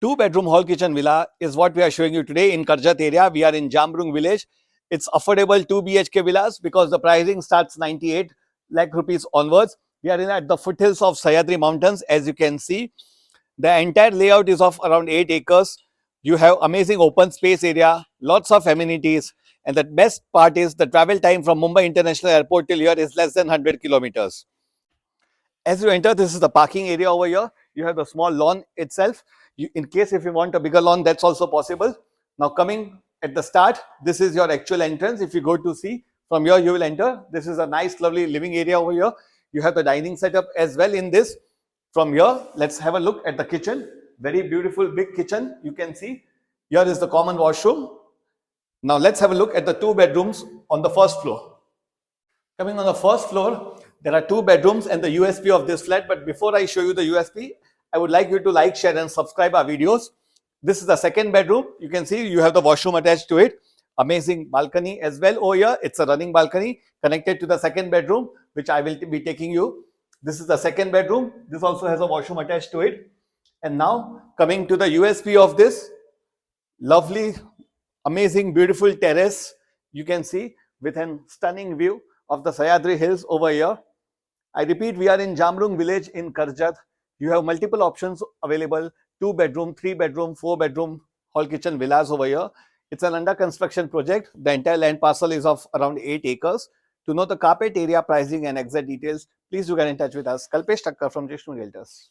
Two-bedroom hall kitchen villa is what we are showing you today in Karjat area. We are in Jamrung village. It's affordable 2 BHK villas because the pricing starts 98 lakh rupees onwards. We are in at the foothills of Sahyadri mountains, as you can see. The entire layout is of around 8 acres. You have amazing open space area, lots of amenities, and the best part is the travel time from Mumbai International Airport till here is less than 100 kilometers. As you enter, this is the parking area over here. You have the small lawn itself. In case if you want a bigger lawn, that's also possible. Now coming at the start, this is your actual entrance. If you go to see, from here you will enter. This is a nice lovely living area over here. You have the dining setup as well in this. From here, let's have a look at the kitchen. Very beautiful big kitchen, you can see. Here is the common washroom. Now let's have a look at the two bedrooms on the first floor. Coming on the first floor, there are two bedrooms and the USP of this flat. But before I show you the USP, I would like you to like, share and subscribe our videos. This is the second bedroom. You can see you have the washroom attached to it. Amazing balcony as well over here. It's a running balcony connected to the second bedroom, which I will be taking you. This is the second bedroom. This also has a washroom attached to it. And now coming to the USP of this lovely, amazing, beautiful terrace, you can see with a stunning view of the Sahyadri Hills over here. I repeat, we are in Jamrung village in Karjat. You have multiple options available: 2 bedroom, 3 bedroom, 4 bedroom hall kitchen villas over here. It's an under construction project. The entire land parcel is of around 8 acres. To know the carpet area pricing and exact details, please do get in touch with us. Kalpesh Thakkar from Jishnu Realtors.